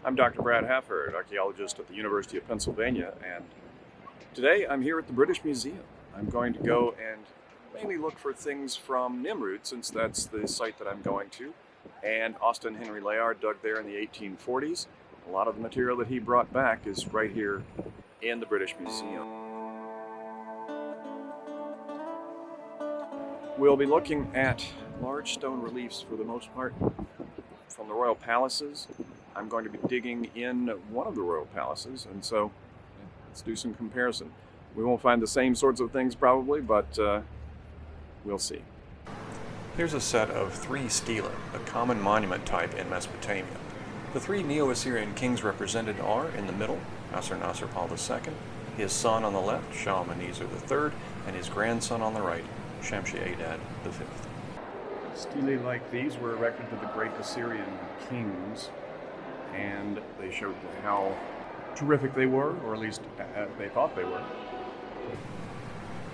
I'm Dr. Brad Hafford, archaeologist at the University of Pennsylvania, and today I'm here at the British Museum. I'm going to go and mainly look for things from Nimrud, since that's the site that I'm going to, and Austen Henry Layard dug there in the 1840s. A lot of the material that he brought back is right here in the British Museum. We'll be looking at large stone reliefs for the most part from the royal palaces. I'm going to be digging in one of the royal palaces, and so let's do some comparison. We won't find the same sorts of things probably, but we'll see. Here's a set of 3 stelae, a common monument type in Mesopotamia. The 3 Neo-Assyrian kings represented are, in the middle, Assur-nasir-pal II, his son on the left, Shalmaneser III, and his grandson on the right, Shamshi-Adad V. Stelae like these were erected to the great Assyrian kings, and they showed how terrific they were, or at least they thought they were.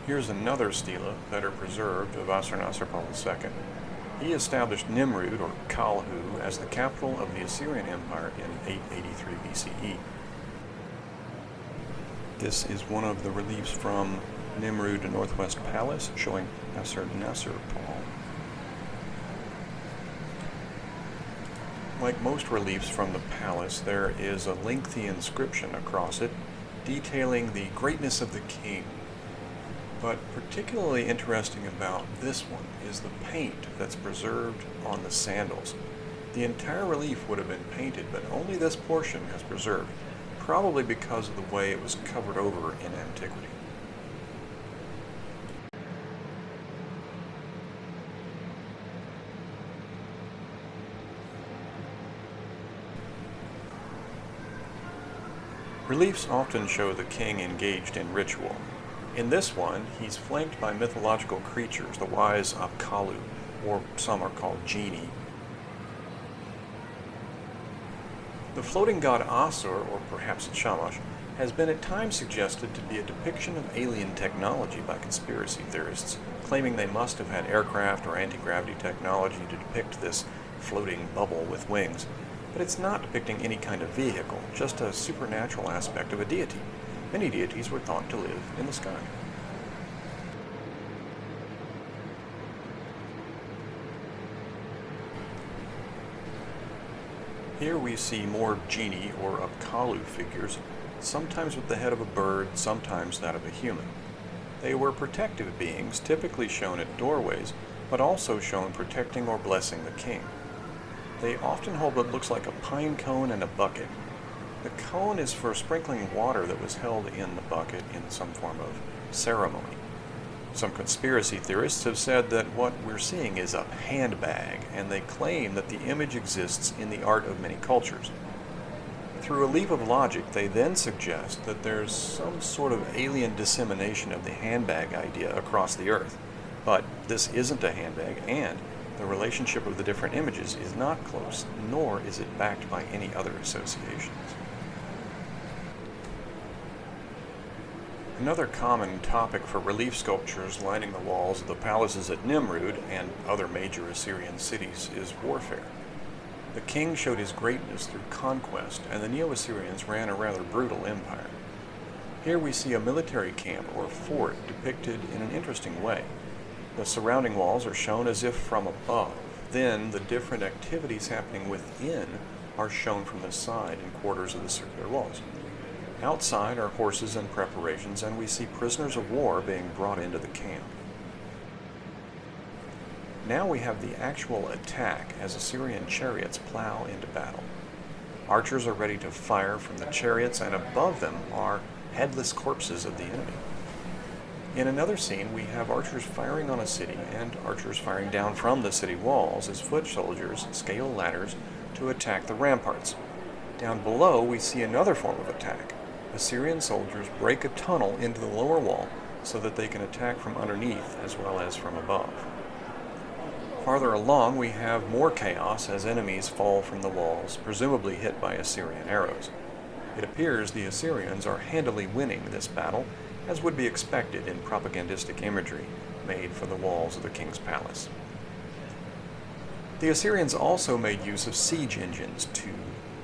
Here's another stela, better preserved, of Assur-nasir-pal II. He established Nimrud, or Kalhu, as the capital of the Assyrian Empire in 883 BCE. This is one of the reliefs from Nimrud Northwest Palace, showing Assur-nasir-pal. Like most reliefs from the palace, there is a lengthy inscription across it detailing the greatness of the king. But particularly interesting about this one is the paint that's preserved on the sandals. The entire relief would have been painted, but only this portion is preserved, probably because of the way it was covered over in antiquity. Reliefs often show the king engaged in ritual. In this one, he's flanked by mythological creatures, the wise apkallu, or some are called genii. The floating god Asur, or perhaps Shamash, has been at times suggested to be a depiction of alien technology by conspiracy theorists, claiming they must have had aircraft or anti-gravity technology to depict this floating bubble with wings. But it's not depicting any kind of vehicle, just a supernatural aspect of a deity. Many deities were thought to live in the sky. Here we see more genii or apkallu figures, sometimes with the head of a bird, sometimes that of a human. They were protective beings, typically shown at doorways, but also shown protecting or blessing the king. They often hold what looks like a pine cone and a bucket. The cone is for sprinkling water that was held in the bucket in some form of ceremony. Some conspiracy theorists have said that what we're seeing is a handbag, and they claim that the image exists in the art of many cultures. Through a leap of logic, they then suggest that there's some sort of alien dissemination of the handbag idea across the earth. But this isn't a handbag, and the relationship of the different images is not close, nor is it backed by any other associations. Another common topic for relief sculptures lining the walls of the palaces at Nimrud and other major Assyrian cities is warfare. The king showed his greatness through conquest, and the Neo-Assyrians ran a rather brutal empire. Here we see a military camp or fort depicted in an interesting way. The surrounding walls are shown as if from above. Then the different activities happening within are shown from the side in quarters of the circular walls. Outside are horses and preparations, and we see prisoners of war being brought into the camp. Now we have the actual attack as Assyrian chariots plow into battle. Archers are ready to fire from the chariots, and above them are headless corpses of the enemy. In another scene, we have archers firing on a city and archers firing down from the city walls as foot soldiers scale ladders to attack the ramparts. Down below, we see another form of attack. Assyrian soldiers break a tunnel into the lower wall so that they can attack from underneath as well as from above. Farther along, we have more chaos as enemies fall from the walls, presumably hit by Assyrian arrows. It appears the Assyrians are handily winning this battle, as would be expected in propagandistic imagery made for the walls of the king's palace. The Assyrians also made use of siege engines to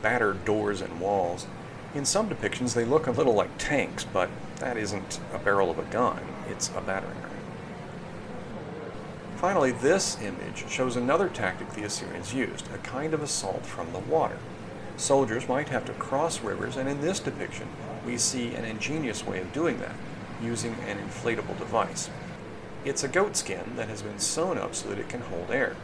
battered doors and walls. In some depictions, they look a little like tanks, but that isn't a barrel of a gun, it's a battering ram. Finally, this image shows another tactic the Assyrians used, a kind of assault from the water. Soldiers might have to cross rivers, and in this depiction, we see an ingenious way of doing that, using an inflatable device. It's a goat skin that has been sewn up so that it can hold air.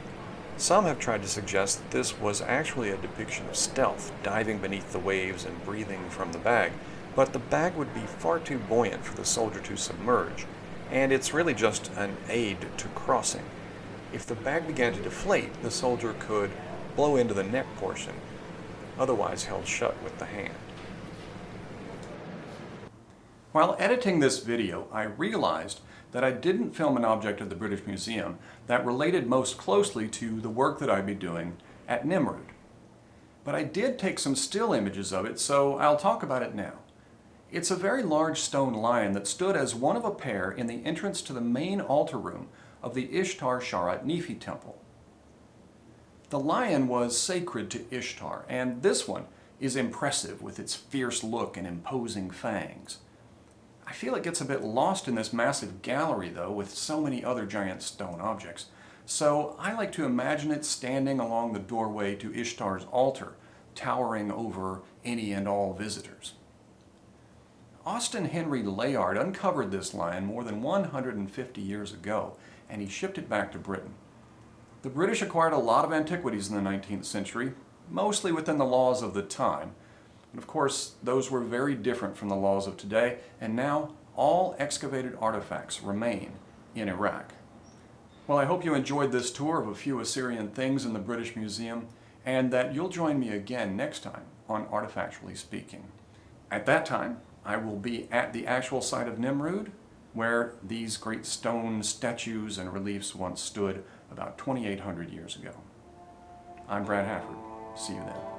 Some have tried to suggest that this was actually a depiction of stealth, diving beneath the waves and breathing from the bag, but the bag would be far too buoyant for the soldier to submerge, and it's really just an aid to crossing. If the bag began to deflate, the soldier could blow into the neck portion, otherwise held shut with the hand. While editing this video, I realized that I didn't film an object at the British Museum that related most closely to the work that I'd be doing at Nimrud. But I did take some still images of it, so I'll talk about it now. It's a very large stone lion that stood as one of a pair in the entrance to the main altar room of the Ishtar Sharat Nephi temple. The lion was sacred to Ishtar, and this one is impressive with its fierce look and imposing fangs. I feel it gets a bit lost in this massive gallery, though, with so many other giant stone objects. So I like to imagine it standing along the doorway to Ishtar's altar, towering over any and all visitors. Austen Henry Layard uncovered this lion more than 150 years ago, and he shipped it back to Britain. The British acquired a lot of antiquities in the 19th century, mostly within the laws of the time. And of course, those were very different from the laws of today, and now all excavated artifacts remain in Iraq. Well, I hope you enjoyed this tour of a few Assyrian things in the British Museum, and that you'll join me again next time on Artifactually Speaking. At that time, I will be at the actual site of Nimrud, where these great stone statues and reliefs once stood about 2,800 years ago. I'm Brad Hafford. See you then.